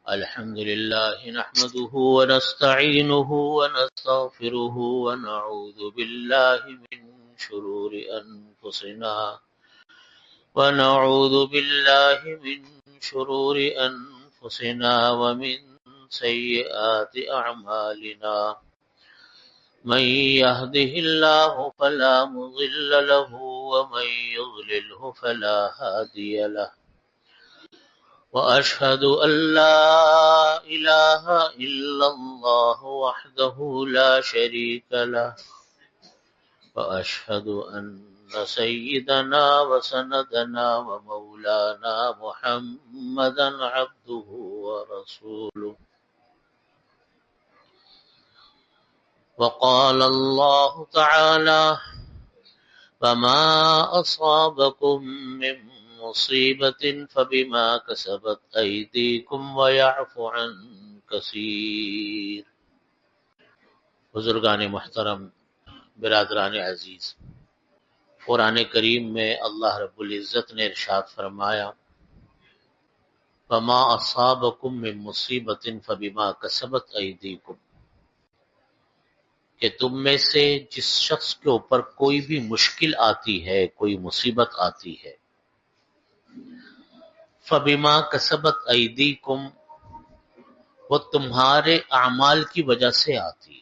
الحمد لله نحمده ونستعينه ونستغفره ونعوذ بالله من شرور أنفسنا ومن سيئات أعمالنا من يهده الله فلا مضل له ومن يضلله فلا هادي له وأشهد أن لا إله إلا الله وحده لا شريك له وأشهد أن سيدنا وسندنا ومولانا محمدا عبده ورسوله وقال الله تعالى فما أصابكم من مصيبة فبما كسبت أيديكم ويعفو عن كثير. بزرگان محترم، برادران عزیز، قرآن کریم میں اللہ رب العزت نے ارشاد فرمایا فما أصابكم من مصیبة فبما كسبت أيديكم، کہ تم میں سے جس شخص کے اوپر کوئی بھی مشکل آتی ہے، کوئی مصیبت آتی ہے، فبما کسبت ایدیکم، وہ تمہارے اعمال کی وجہ سے آتی.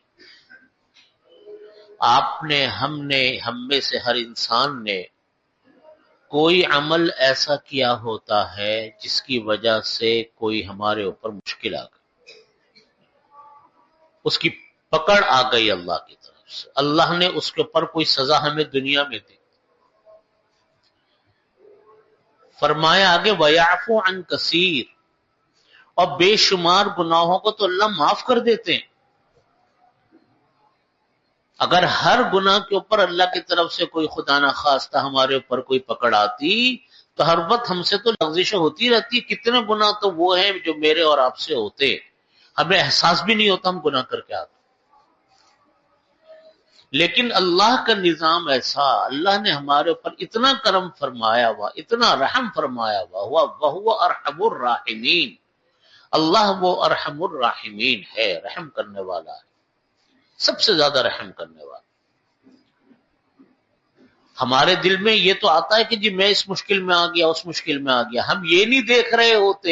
آپ نے، ہم میں سے ہر انسان نے کوئی عمل ایسا کیا ہوتا ہے جس کی وجہ سے کوئی ہمارے اوپر مشکل آ گئی، اس کی پکڑ آ گئی اللہ کی طرف سے، اللہ نے اس کے اوپر کوئی سزا ہمیں دنیا میں دی. فرمایا آگے وَيَعْفُو عَنْ كَثِيرٍ، اور بے شمار گناہوں کو تو اللہ معاف کر دیتے ہیں. اگر ہر گناہ کے اوپر اللہ کی طرف سے کوئی خدا نہ خواستہ ہمارے اوپر کوئی پکڑ آتی تو ہر وقت ہم سے تو لغزشیں ہوتی رہتی. کتنے گناہ تو وہ ہیں جو میرے اور آپ سے ہوتے، ہمیں احساس بھی نہیں ہوتا ہم گناہ کر کے آتے. لیکن اللہ کا نظام ایسا، اللہ نے ہمارے اوپر اتنا کرم فرمایا ہوا، اتنا رحم فرمایا ہوا، وَهُوَ أَرْحَمُ الرَّاحِمِينَ، اللہ وہ ارحم الراحمین ہے، رحم کرنے والا ہے، سب سے زیادہ رحم کرنے والا. ہمارے دل میں یہ تو آتا ہے کہ جی میں اس مشکل میں آ گیا، اس مشکل میں آ گیا. ہم یہ نہیں دیکھ رہے ہوتے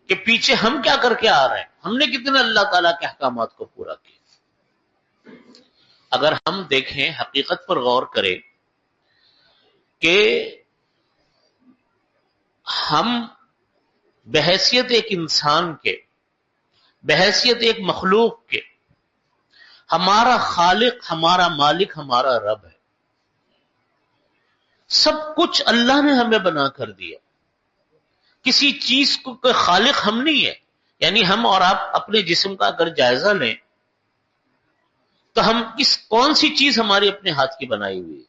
کہ پیچھے ہم کیا کر کے آ رہے ہیں، ہم نے کتنے اللہ تعالیٰ کے احکامات کو پورا کیا. اگر ہم دیکھیں، حقیقت پر غور کریں کہ ہم بحیثیت ایک انسان کے، بحیثیت ایک مخلوق کے، ہمارا خالق، ہمارا مالک، ہمارا رب ہے. سب کچھ اللہ نے ہمیں بنا کر دیا. کسی چیز کو کوئی خالق ہم نہیں ہے. یعنی ہم اور آپ اپنے جسم کا اگر جائزہ لیں تو ہم کون سی چیز ہماری اپنے ہاتھ کی بنائی ہوئی ہے.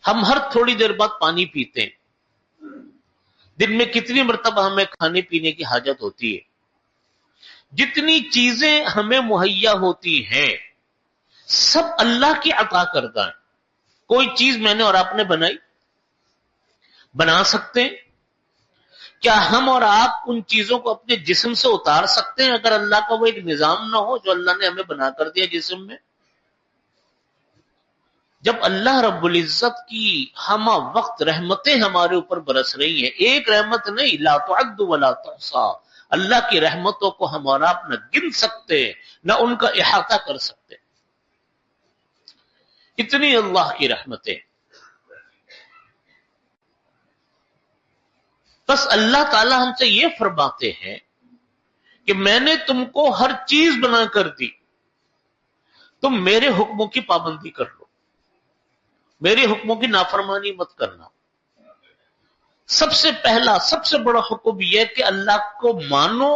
ہم ہر تھوڑی دیر بعد پانی پیتے ہیں. دن میں کتنی مرتبہ ہمیں کھانے پینے کی حاجت ہوتی ہے. جتنی چیزیں ہمیں مہیا ہوتی ہیں سب اللہ کی عطا کردہ ہیں. کوئی چیز میں نے اور آپ نے بنا سکتے ہیں؟ کیا ہم اور آپ ان چیزوں کو اپنے جسم سے اتار سکتے ہیں اگر اللہ کا وہ ایک نظام نہ ہو جو اللہ نے ہمیں بنا کر دیا جسم میں؟ جب اللہ رب العزت کی ہمہ وقت رحمتیں ہمارے اوپر برس رہی ہیں، ایک رحمت نہیں، لا تعد ولا تحصى، اللہ کی رحمتوں کو ہم اور آپ نہ گن سکتے نہ ان کا احاطہ کر سکتے. اتنی اللہ کی رحمتیں. بس اللہ تعالی ہم سے یہ فرماتے ہیں کہ میں نے تم کو ہر چیز بنا کر دی، تم میرے حکموں کی پابندی کر لو، میرے حکموں کی نافرمانی مت کرنا. سب سے پہلا، سب سے بڑا حکم یہ کہ اللہ کو مانو،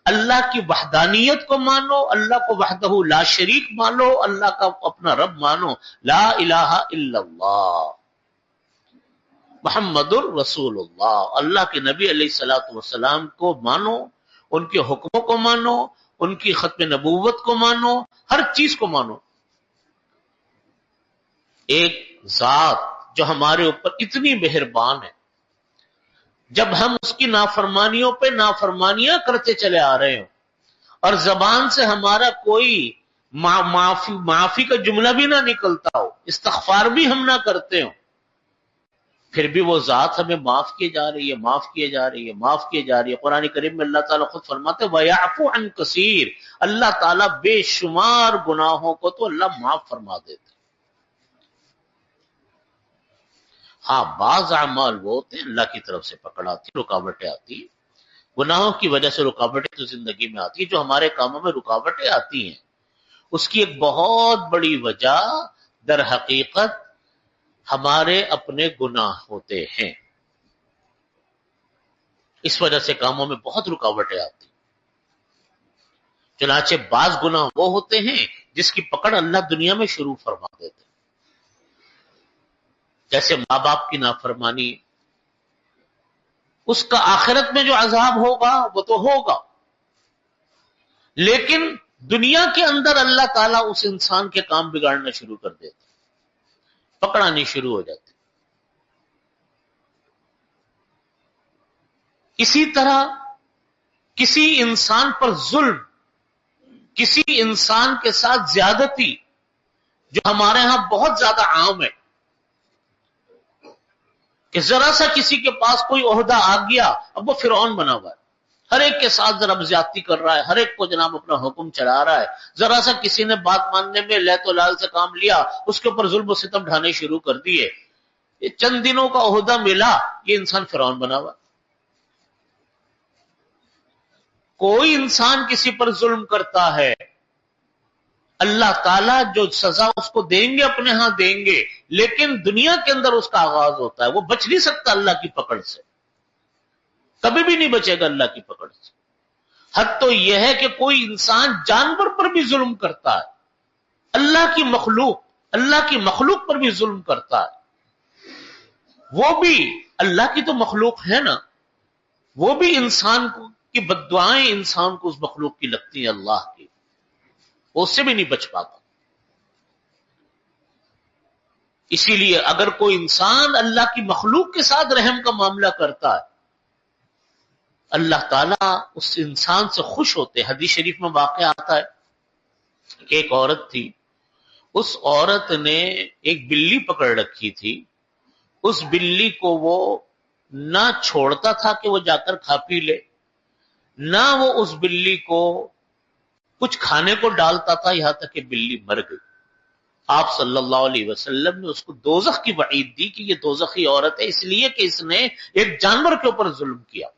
اللہ کی وحدانیت کو مانو، اللہ کو وحدہ لا شریک مانو، اللہ کا اپنا رب مانو. لا الہ الا اللہ محمد الرسول اللہ، اللہ کے نبی علیہ الصلوۃ والسلام کو مانو، ان کے حکموں کو مانو، ان کی ختم نبوت کو مانو، ہر چیز کو مانو. ایک ذات جو ہمارے اوپر اتنی مہربان ہے، جب ہم اس کی نافرمانیوں پہ نافرمانیاں کرتے چلے آ رہے ہوں اور زبان سے ہمارا کوئی معافی کا جملہ بھی نہ نکلتا ہو، استغفار بھی ہم نہ کرتے ہوں، پھر بھی وہ ذات ہمیں معاف کیے جا رہی ہے، معاف کیے جا رہی ہے، معاف کیے جا رہی ہے۔ قرآن کریم میں اللہ تعالیٰ خود فرماتے وَيَعْفُ عَنْ كَثِيرٍ، اللہ تعالیٰ بے شمار گناہوں کو تو اللہ معاف فرما دیتے۔ ہاں بعض اعمال وہ ہوتے ہیں اللہ کی طرف سے پکڑ آتی، رکاوٹیں آتی ہیں، گناہوں کی وجہ سے رکاوٹیں تو زندگی میں آتی ہیں، جو ہمارے کاموں میں رکاوٹیں آتی ہیں اس کی ایک بہت بڑی وجہ در حقیقت ہمارے اپنے گناہ ہوتے ہیں، اس وجہ سے کاموں میں بہت رکاوٹیں آتی ہیں۔ چنانچہ بعض گناہ وہ ہوتے ہیں جس کی پکڑ اللہ دنیا میں شروع فرما دیتے ہیں، جیسے ماں باپ کی نافرمانی، اس کا آخرت میں جو عذاب ہوگا وہ تو ہوگا، لیکن دنیا کے اندر اللہ تعالیٰ اس انسان کے کام بگاڑنا شروع کر دیتا، پکڑانی شروع ہو جاتی۔ اسی طرح کسی انسان پر ظلم، کسی انسان کے ساتھ زیادتی، جو ہمارے ہاں بہت زیادہ عام ہے کہ ذرا سا کسی کے پاس کوئی عہدہ آ گیا اب وہ فرعون بنا ہوا ہے، ہر ایک کے ساتھ ذرا زیادتی کر رہا ہے، ہر ایک کو جناب اپنا حکم چلا رہا ہے، ذرا سا کسی نے بات ماننے میں لیت و لال سے کام لیا اس کے اوپر ظلم و ستم ڈھانے شروع کر دیے، یہ چند دنوں کا عہدہ ملا یہ انسان فرعون بنا ہوا۔ کوئی انسان کسی پر ظلم کرتا ہے اللہ تعالیٰ جو سزا اس کو دیں گے اپنے ہاں دیں گے، لیکن دنیا کے اندر اس کا آغاز ہوتا ہے، وہ بچ نہیں سکتا اللہ کی پکڑ سے، کبھی بھی نہیں بچے گا اللہ کی پکڑ سے۔ حد تو یہ ہے کہ کوئی انسان جانور پر بھی ظلم کرتا ہے، اللہ کی مخلوق پر بھی ظلم کرتا ہے، وہ بھی اللہ کی تو مخلوق ہے نا، وہ بھی انسان کی بددعائیں انسان کو اس مخلوق کی لگتی ہیں اللہ کی، وہ اس سے بھی نہیں بچ پاتا۔ اسی لیے اگر کوئی انسان اللہ کی مخلوق کے ساتھ رحم کا معاملہ کرتا ہے اللہ تعالیٰ اس انسان سے خوش ہوتے۔ حدیث شریف میں واقعہ آتا ہے کہ ایک عورت تھی، اس عورت نے ایک بلی پکڑ رکھی تھی، اس بلی کو وہ نہ چھوڑتا تھا کہ وہ جا کر کھا پی لے، نہ وہ اس بلی کو کچھ کھانے کو ڈالتا تھا، یہاں تک کہ بلی مر گئی۔ آپ صلی اللہ علیہ وسلم نے اس کو دوزخ کی وعید دی کہ یہ دوزخی عورت ہے، اس لیے کہ اس نے ایک جانور کے اوپر ظلم کیا۔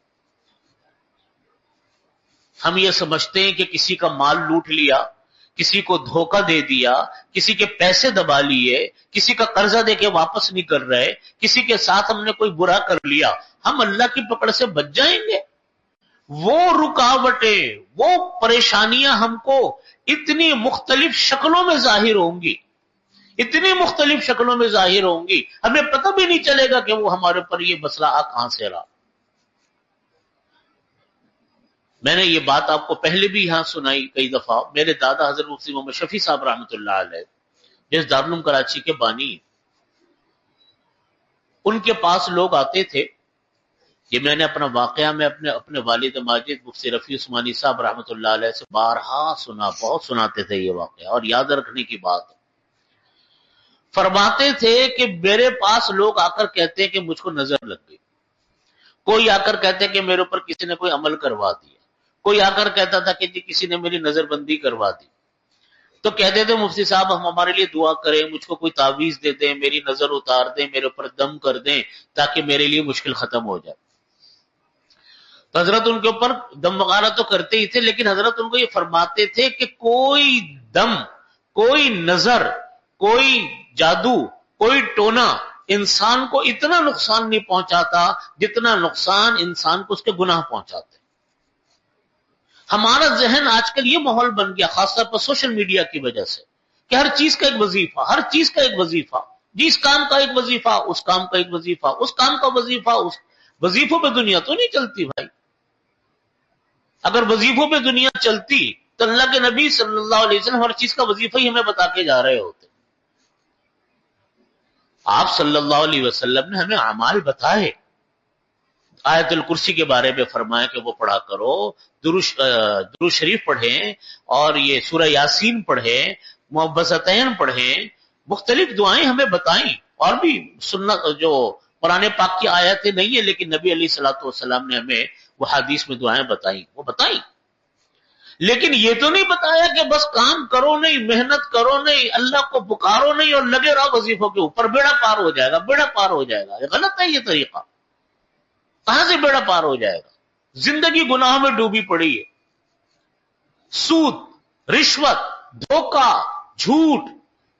ہم یہ سمجھتے ہیں کہ کسی کا مال لوٹ لیا، کسی کو دھوکہ دے دیا، کسی کے پیسے دبا لیے، کسی کا قرضہ دے کے واپس نہیں کر رہے، کسی کے ساتھ ہم نے کوئی برا کر لیا، ہم اللہ کی پکڑ سے بچ جائیں گے۔ وہ رکاوٹیں، وہ پریشانیاں ہم کو اتنی مختلف شکلوں میں ظاہر ہوں گی، اتنی مختلف شکلوں میں ظاہر ہوں گی، ہمیں پتہ بھی نہیں چلے گا کہ وہ ہمارے پر یہ مسئلہ کہاں سے رہا۔ میں نے یہ بات آپ کو پہلے بھی یہاں سنائی کئی دفعہ، میرے دادا حضرت مفتی محمد شفیع صاحب رحمۃ اللہ علیہ جس دارالعلوم کراچی کے بانی، ان کے پاس لوگ آتے تھے، یہ میں نے اپنا واقعہ میں اپنے والد ماجد مفتی رفیع عثمانی صاحب رحمۃ اللہ علیہ سے بارہا سنا، بہت سناتے تھے یہ واقعہ، اور یاد رکھنے کی بات، فرماتے تھے کہ میرے پاس لوگ آ کر کہتے ہیں کہ مجھ کو نظر لگ گئی، کوئی آ کر کہتے ہیں کہ میرے اوپر کسی نے کوئی عمل کروا دیا، کوئی آ کر کہتا تھا کہ جی کسی نے میری نظر بندی کروا دی، تو کہتے تھے مفتی صاحب ہم ہمارے لیے دعا کریں، مجھ کو کوئی تعویذ دے دیں، میری نظر اتار دیں، میرے اوپر دم کر دیں تاکہ میرے لیے مشکل ختم ہو جائے۔ تو حضرت ان کے اوپر دم وغیرہ تو کرتے ہی تھے، لیکن حضرت ان کو یہ فرماتے تھے کہ کوئی دم، کوئی نظر، کوئی جادو، کوئی ٹونا انسان کو اتنا نقصان نہیں پہنچاتا جتنا نقصان انسان کو اس کے گناہ پہنچاتے۔ ہمارا ذہن آج کل یہ ماحول بن گیا، خاص طور پر سوشل میڈیا کی وجہ سے، کہ ہر چیز کا ایک وظیفہ، ہر چیز کا ایک وظیفہ، جس کام کا ایک وظیفہ، اس کام کا ایک وظیفہ، اس کام کا وظیفہ، اس وظیفوں پہ دنیا تو نہیں چلتی بھائی۔ اگر وظیفوں پہ دنیا چلتی تو اللہ کے نبی صلی اللہ علیہ وسلم ہر چیز کا وظیفہ ہی ہمیں بتا کے جا رہے ہوتے۔ آپ صلی اللہ علیہ وسلم نے ہمیں اعمال بتائے، آیت الکرسی کے بارے میں فرمایا کہ وہ پڑھا کرو، درود شریف پڑھیں، اور یہ سورہ یاسین پڑھیں، معوذتین پڑھیں، مختلف دعائیں ہمیں بتائیں، اور بھی سنت جو قرآن پاک کی آیتیں نہیں ہیں لیکن نبی علیہ الصلوۃ والسلام نے ہمیں وہ حدیث میں دعائیں بتائیں، وہ بتائیں. لیکن یہ تو نہیں بتایا کہ بس کام کرو نہیں، محنت کرو نہیں، اللہ کو پکارو نہیں اور لگے رہو وظیفوں کے اوپر، بیڑا پار ہو جائے گا، بیڑا پار ہو جائے گا. یہ غلط ہے، یہ طریقہ کہاں سے بیڑا پار ہو جائے گا؟ زندگی گناہوں میں ڈوبی پڑی ہے. سود، رشوت، دھوکہ، جھوٹ،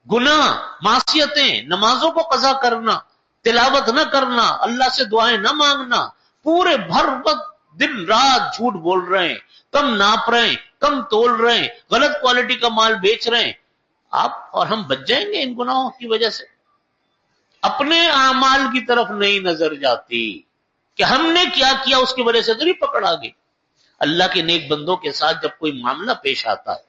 گناہ، معصیتیں، نمازوں کو قضا کرنا، تلاوت نہ کرنا، اللہ سے دعائیں نہ مانگنا، پورے بھر وقت دن رات جھوٹ بول رہے ہیں، کم ناپ رہے ہیں، کم تول رہے ہیں، غلط کوالٹی کا مال بیچ رہے ہیں. آپ اور ہم بچ جائیں گے ان گناہوں کی وجہ سے. اپنے اعمال کی طرف نہیں نظر جاتی کہ ہم نے کیا کیا، اس کی وجہ سے تو نہیں پکڑ آ گئی. اللہ کے نیک بندوں کے ساتھ جب کوئی معاملہ پیش آتا ہے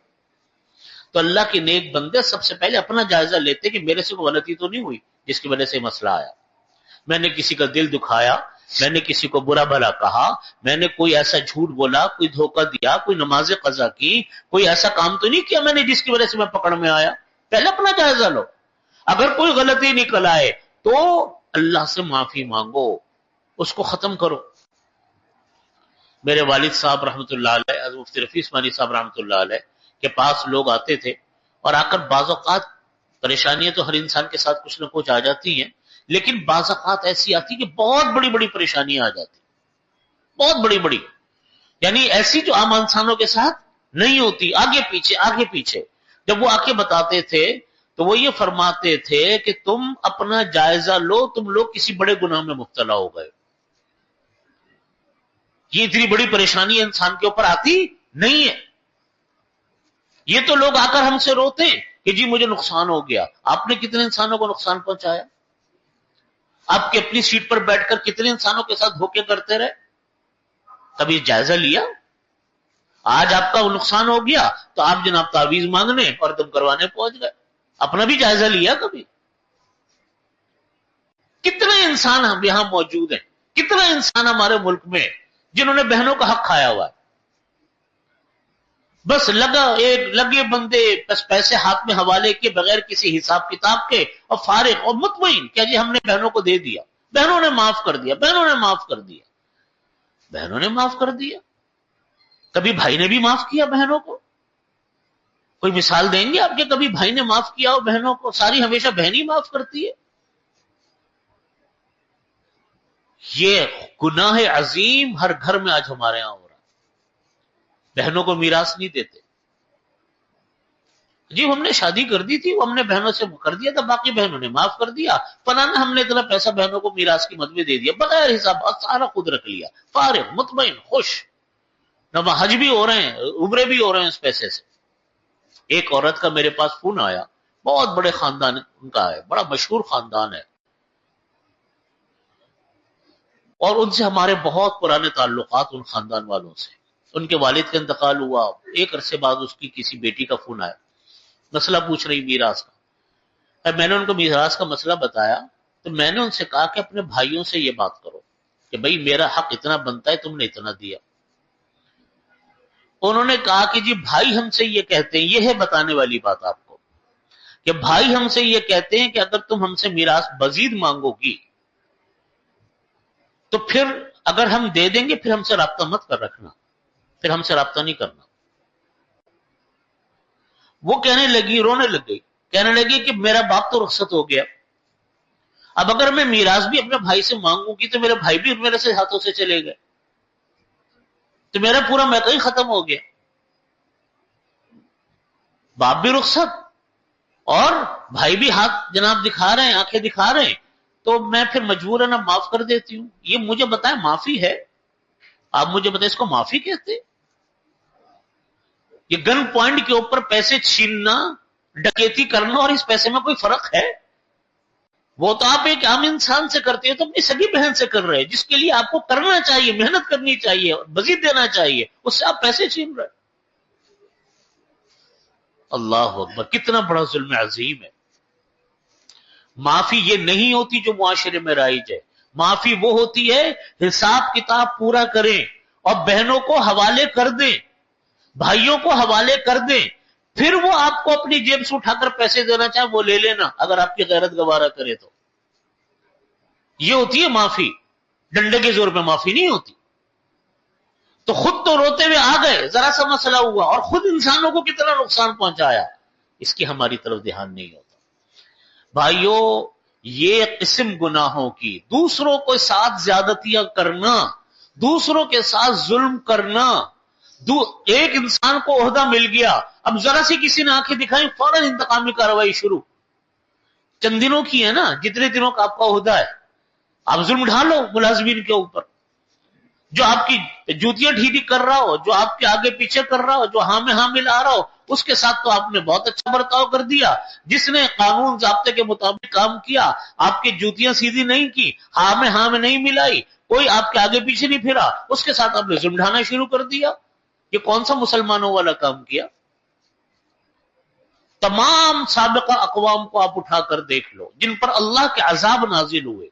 تو اللہ کے نیک بندے سب سے پہلے اپنا جائزہ لیتے کہ میرے سے کوئی غلطی تو نہیں ہوئی جس کی وجہ سے مسئلہ آیا، میں نے کسی کا دل دکھایا، میں نے کسی کو برا بھلا کہا، میں نے کوئی ایسا جھوٹ بولا، کوئی دھوکہ دیا، کوئی نماز قضا کی، کوئی ایسا کام تو نہیں کیا میں نے جس کی وجہ سے میں پکڑ میں آیا. پہلے اپنا جائزہ لو. اگر کوئی غلطی نکل آئے تو اللہ سے معافی مانگو، اس کو ختم کرو. میرے والد صاحب رحمۃ اللہ علیہ، حضرت مفتی رفیع عثمانی صاحب رحمۃ اللہ علیہ کے پاس لوگ آتے تھے، اور آ کر بعض اوقات پریشانیاں تو ہر انسان کے ساتھ کچھ نہ کچھ آ جاتی ہیں، لیکن بعض اوقات ایسی آتی کہ بہت بڑی بڑی پریشانیاں آ جاتی، بہت بڑی بڑی، یعنی ایسی جو عام انسانوں کے ساتھ نہیں ہوتی، آگے پیچھے آگے پیچھے. جب وہ آ کے بتاتے تھے تو وہ یہ فرماتے تھے کہ تم اپنا جائزہ لو، تم لوگ کسی بڑے گناہ میں مبتلا ہو گئے. یہ اتنی بڑی پریشانی انسان کے اوپر آتی نہیں ہے. یہ تو لوگ آ کر ہم سے روتے ہیں کہ جی مجھے نقصان ہو گیا. آپ نے کتنے انسانوں کو نقصان پہنچایا؟ آپ کی اپنی سیٹ پر بیٹھ کر کتنے انسانوں کے ساتھ دھوکے کرتے رہے؟ کبھی جائزہ لیا؟ آج آپ کا وہ نقصان ہو گیا تو آپ جناب تعویذ مانگنے اور دم کروانے پہنچ گئے. اپنا بھی جائزہ لیا کبھی؟ کتنے انسان ہم یہاں موجود ہیں، کتنا انسان ہمارے ملک میں جنہوں نے بہنوں کا حق کھایا ہوا ہے. بس لگے بندے بس پیسے ہاتھ میں حوالے کے بغیر کسی حساب کتاب کے، اور فارغ اور مطمئن کہ جی ہم نے بہنوں کو دے دیا، بہنوں نے معاف کر دیا، بہنوں نے معاف کر دیا، بہنوں نے معاف کر دیا. کبھی بھائی نے بھی معاف کیا بہنوں کو؟ کوئی مثال دیں گے آپ کے کبھی بھائی نے معاف کیا ہو بہنوں کو؟ ساری ہمیشہ بہن ہی معاف کرتی ہے. یہ گناہ عظیم ہر گھر میں آج ہمارے ہاں ہو رہا ہے. بہنوں کو میراث نہیں دیتے. جی ہم نے شادی کر دی تھی، وہ ہم نے بہنوں سے کر دیا تھا، باقی بہنوں نے معاف کر دیا. فلانا ہم نے اتنا پیسہ بہنوں کو میراث کی مد میں دے دیا، بغیر حساب سارا خود رکھ لیا، فارغ مطمئن خوش. نہ حج بھی ہو رہے ہیں، عمرے بھی ہو رہے ہیں اس پیسے سے. ایک عورت کا میرے پاس فون آیا، بہت بڑے خاندان ان کا ہے، بڑا مشہور خاندان ہے، اور ان سے ہمارے بہت پرانے تعلقات ان خاندان والوں سے. ان کے والد کا انتقال ہوا، ایک عرصے بعد اس کی کسی بیٹی کا فون آیا، مسئلہ پوچھ رہی میراث کا. میں نے ان کو میراث کا مسئلہ بتایا تو میں نے ان سے کہا کہ اپنے بھائیوں سے یہ بات کرو کہ بھئی میرا حق اتنا بنتا ہے، تم نے اتنا دیا. انہوں نے کہا کہ جی بھائی ہم سے یہ کہتے ہیں، یہ ہے بتانے والی بات آپ کو، کہ بھائی ہم سے یہ کہتے ہیں کہ اگر تم ہم سے میراث مزید مانگو گی تو پھر اگر ہم دے دیں گے پھر ہم سے رابطہ مت کر رکھنا، پھر ہم سے رابطہ نہیں کرنا. وہ کہنے لگی، رونے لگ گئی، کہنے لگی کہ میرا باپ تو رخصت ہو گیا، اب اگر میں میراث بھی اپنے بھائی سے مانگوں گی تو میرے بھائی بھی میرے سے ہاتھوں سے چلے گئے، تو میرا پورا میکہ ہی ختم ہو گیا. باپ بھی رخصت اور بھائی بھی ہاتھ جناب دکھا رہے ہیں، آنکھیں دکھا رہے ہیں، تو میں پھر مجبوراً معاف کر دیتی ہوں. یہ مجھے بتائیں معافی ہے؟ آپ مجھے بتائیں اس کو معافی کہتے؟ یہ گن پوائنٹ کے اوپر پیسے چھیننا، ڈکیتی کرنا اور اس پیسے میں کوئی فرق ہے؟ وہ تو آپ ایک عام انسان سے کرتے ہیں، تو اپنی سگی بہن سے کر رہے ہیں جس کے لیے آپ کو کرنا چاہیے، محنت کرنی چاہیے، مزید دینا چاہیے، اس سے آپ پیسے چھین رہے ہیں. اللہ اکبر، کتنا بڑا ظلم عظیم ہے. معافی یہ نہیں ہوتی جو معاشرے میں رائج ہے. معافی وہ ہوتی ہے حساب کتاب پورا کریں اور بہنوں کو حوالے کر دیں، بھائیوں کو حوالے کر دیں، پھر وہ آپ کو اپنی جیب سے اٹھا کر پیسے دینا چاہے وہ لے لینا، اگر آپ کی غیرت گوارا کرے تو یہ ہوتی ہے معافی، ڈنڈے کے زور پہ معافی نہیں ہوتی۔ تو خود تو روتے ہوئے آ گئے، ذرا سا مسئلہ ہوا اور خود انسانوں کو کتنا نقصان پہنچایا، اس کی ہماری طرف دھیان نہیں ہوتا۔ بھائیو، یہ قسم گناہوں کی، دوسروں کے ساتھ زیادتیاں کرنا، دوسروں کے ساتھ ظلم کرنا، ایک انسان کو عہدہ مل گیا، اب ذرا سی کسی نے آنکھیں دکھائیں فوراً انتقامی کارروائی شروع، چند دنوں کی ہے نا، جتنے دنوں کا آپ کا عہدہ ہے آپ ظلم ڈھالو ملازمین کے اوپر، جو آپ کی جوتیاں ڈھیلی کر رہا ہو، جو آپ کے آگے پیچھے کر رہا ہو، جو ہاں میں ہاں ملا رہا ہو، اس کے ساتھ تو آپ نے بہت اچھا برتاؤ کر دیا، جس نے قانون ضابطے کے مطابق کام کیا، آپ کی جوتیاں سیدھی نہیں کی، ہاں میں نہیں ملائی، کوئی آپ کے آگے پیچھے نہیں پھرا، اس کے ساتھ آپ نے ظلم ڈھانا شروع کر دیا۔ یہ کون سا مسلمانوں والا کام کیا؟ تمام سابقہ اقوام کو آپ اٹھا کر دیکھ لو جن پر اللہ کے عذاب نازل ہوئے،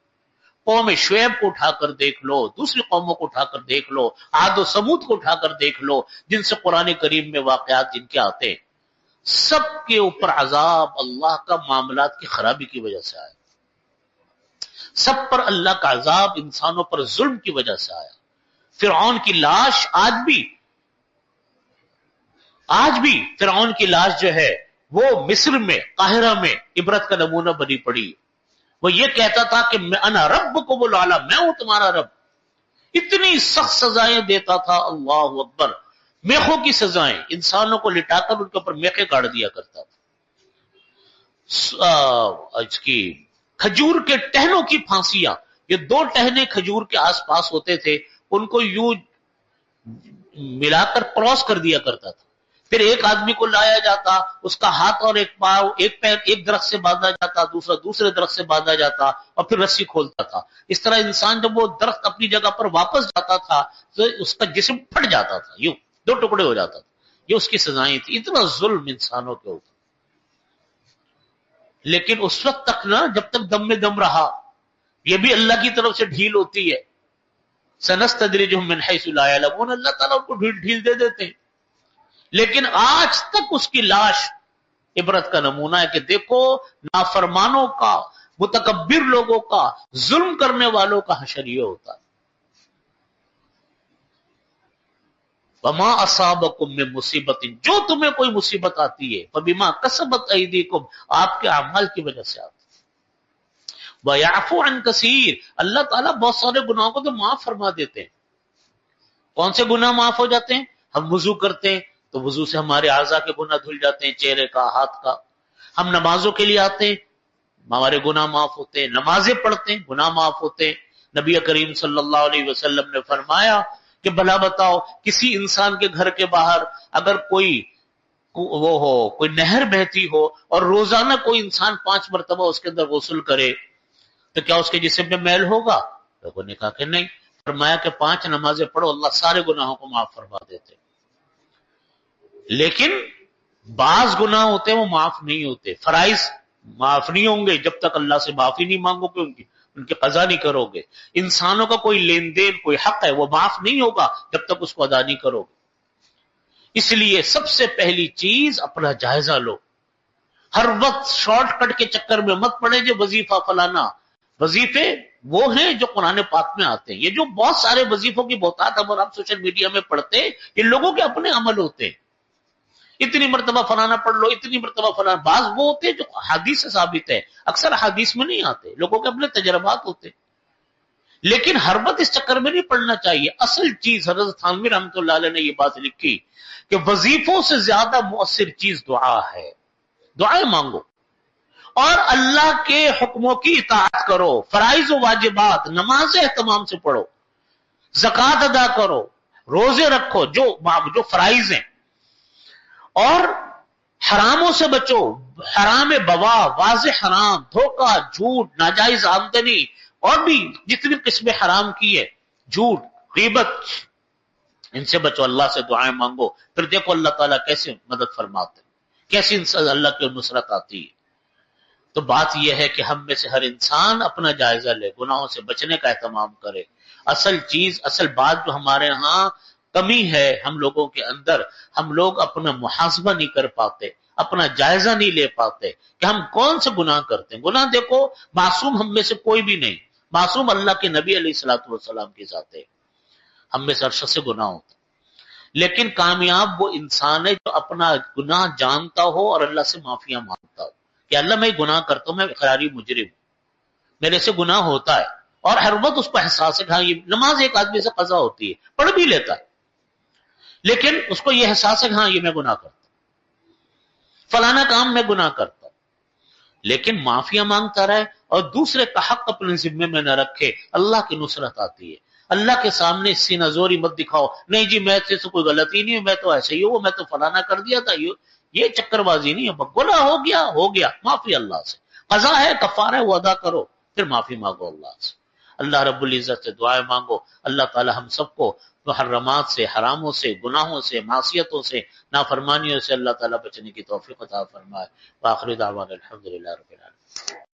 قوم شعیب کو اٹھا کر دیکھ لو، دوسری قوموں کو اٹھا کر دیکھ لو، عاد و سمود کو اٹھا کر دیکھ لو، جن سے قرآن کریم میں واقعات جن کے آتے ہیں، سب کے اوپر عذاب اللہ کا معاملات کی خرابی کی وجہ سے آیا، سب پر اللہ کا عذاب انسانوں پر ظلم کی وجہ سے آیا۔ فرعون کی لاش آج بھی فرعون کی لاش جو ہے وہ مصر میں قاہرہ میں عبرت کا نمونہ بنی پڑی۔ وہ یہ کہتا تھا کہ انا ربکم الاعلی، میں ہوں تمہارا رب، اتنی سخت سزائیں دیتا تھا، اللہ اکبر، میخوں کی سزائیں، انسانوں کو لٹا کر ان کے اوپر میخیں گاڑ دیا کرتا تھا، اس کی کھجور کے ٹہنوں کی پھانسیاں، یہ 2 ٹہنے کھجور کے آس پاس ہوتے تھے، ان کو یوں ملا کر کراس کر دیا کرتا تھا، پھر ایک آدمی کو لایا جاتا، اس کا ہاتھ اور ایک پاؤں، ایک پیر ایک درخت سے باندھا جاتا، دوسرا دوسرے درخت سے باندھا جاتا، اور پھر رسی کھولتا تھا۔ اس طرح انسان جب وہ درخت اپنی جگہ پر واپس جاتا تھا تو اس کا جسم پھٹ جاتا تھا، یوں 2 ٹکڑے ہو جاتا تھا۔ یہ اس کی سزائیں تھی، اتنا ظلم انسانوں کے اوپر۔ لیکن اس وقت تک نا، جب تک دم میں دم رہا، یہ بھی اللہ کی طرف سے ڈھیل ہوتی ہے، سنستدرجہم من حیث لا یعلمون، اللہ تعالیٰ ان کو ڈھیل دے دیتے ہیں۔ لیکن آج تک اس کی لاش عبرت کا نمونہ ہے کہ دیکھو نافرمانوں کا، متکبر لوگوں کا، ظلم کرنے والوں کا حشر یہ ہوتا ہے۔ وما اصابکم من مصیبت، جو تمہیں کوئی مصیبت آتی ہے، فبما کسبت ایدیکم، آپ کے اعمال کی وجہ سے آتی ہے۔ ویعفو عن کثیر، اللہ تعالیٰ بہت سارے گناہوں کو تو معاف فرما دیتے ہیں۔ کون سے گناہ معاف ہو جاتے ہیں؟ ہم وضو کرتے ہیں تو وضو سے ہمارے اعضاء کے گناہ دھل جاتے ہیں، چہرے کا، ہاتھ کا۔ ہم نمازوں کے لیے آتے ہیں، ہمارے گناہ معاف ہوتے ہیں، نمازیں پڑھتے ہیں، گناہ معاف ہوتے ہیں۔ نبی کریم صلی اللہ علیہ وسلم نے فرمایا کہ بھلا بتاؤ، کسی انسان کے گھر کے باہر اگر کوئی نہر بہتی ہو اور روزانہ کوئی انسان 5 مرتبہ اس کے اندر غسل کرے تو کیا اس کے جسم میں میل ہوگا؟ لوگوں نے کہا کہ نہیں۔ فرمایا کہ 5 نمازیں پڑھو، اللہ سارے گناہوں کو معاف فرما دیتے۔ لیکن بعض گناہ ہوتے ہیں وہ معاف نہیں ہوتے، فرائض معاف نہیں ہوں گے جب تک اللہ سے معافی نہیں مانگو گے، ان کی قضا نہیں کرو گے۔ انسانوں کا کوئی لین دین، کوئی حق ہے، وہ معاف نہیں ہوگا جب تک اس کو ادا نہیں کرو گے۔ اس لیے سب سے پہلی چیز اپنا جائزہ لو، ہر وقت شارٹ کٹ کے چکر میں مت پڑے جو وظیفہ فلانا۔ وظیفے وہ ہیں جو قرآن پاک میں آتے ہیں، یہ جو بہت سارے وظیفوں کی بہتات ہم اور آپ سوشل میڈیا میں پڑھتے ہیں، یہ لوگوں کے اپنے عمل ہوتے ہیں، اتنی مرتبہ فلانا پڑھ لو، اتنی مرتبہ فلانا۔ بعض وہ ہوتے ہیں جو حدیث سے ثابت ہے، اکثر حدیث میں نہیں آتے، لوگوں کے اپنے تجربات ہوتے ہیں۔ لیکن ہر وقت اس چکر میں نہیں پڑنا چاہیے۔ اصل چیز حضرت تھانوی رحمۃ اللہ علیہ نے یہ بات لکھی کہ وظیفوں سے زیادہ مؤثر چیز دعا ہے، دعائیں مانگو اور اللہ کے حکموں کی اطاعت کرو، فرائض و واجبات، نمازیں اہتمام سے پڑھو، زکوٰۃ ادا کرو، روزے رکھو جو فرائض ہیں، اور حراموں سے بچو، حرام بوا، واضح حرام، دھوکہ، جھوٹ، ناجائز آمدنی، اور بھی جتنی قسمیں حرام کی ہے، جھوٹ، غیبت، ان سے بچو، اللہ سے دعائیں مانگو، پھر دیکھو اللہ تعالیٰ کیسے مدد فرماتے ہیں، کیسے اللہ کی نصرت آتی ہے۔ تو بات یہ ہے کہ ہم میں سے ہر انسان اپنا جائزہ لے، گناہوں سے بچنے کا اہتمام کرے۔ اصل بات جو ہمارے ہاں کمی ہے ہم لوگوں کے اندر، ہم لوگ اپنا محاسبہ نہیں کر پاتے، اپنا جائزہ نہیں لے پاتے کہ ہم کون سے گناہ کرتے ہیں۔ گناہ دیکھو، معصوم ہم میں سے کوئی بھی نہیں، معصوم اللہ کے نبی علیہ الصلوۃ والسلام کی ذات ہے، ہم میں سے ہر شخص سے گناہ ہوتا ہے۔ لیکن کامیاب وہ انسان ہے جو اپنا گناہ جانتا ہو اور اللہ سے معافیاں مانگتا ہو کہ اللہ میں گناہ کرتا ہوں، میں اقراری مجرم ہوں، میرے سے گناہ ہوتا ہے، اور ہر وقت اس کو احساس ہے کہ ہاں یہ نماز ایک آدمی سے قضا ہوتی ہے، پڑھ بھی لیتا ہے، لیکن اس کو یہ احساس ہے کہ ہاں یہ میں گناہ کرتا ہوں، فلانا کام میں گناہ کرتا ہوں، لیکن معافیاں مانگتا رہے اور دوسرے کا حق اپنے ذمے میں نہ رکھے، اللہ کی نصرت آتی ہے۔ اللہ کے سامنے سینہ زوری مت دکھاؤ، نہیں جی میں سے کوئی غلطی نہیں ہے، میں تو ایسے ہی ہوں، میں تو فلانا کر دیا تھا، یہ چکر بازی نہیں ہے، گناہ ہو گیا، معافی اللہ سے، قضا ہے، کفارہ ہے، وہ ادا کرو، پھر معافی مانگو اللہ سے۔ اللہ رب العزت سے دعائیں مانگو، اللہ تعالی ہم سب کو محرمات سے، حراموں سے، گناہوں سے، معصیتوں سے، نافرمانیوں سے اللہ تعالی بچنے کی توفیق عطا فرمائے۔ وآخر دعوانا الحمدللہ رب العالمین۔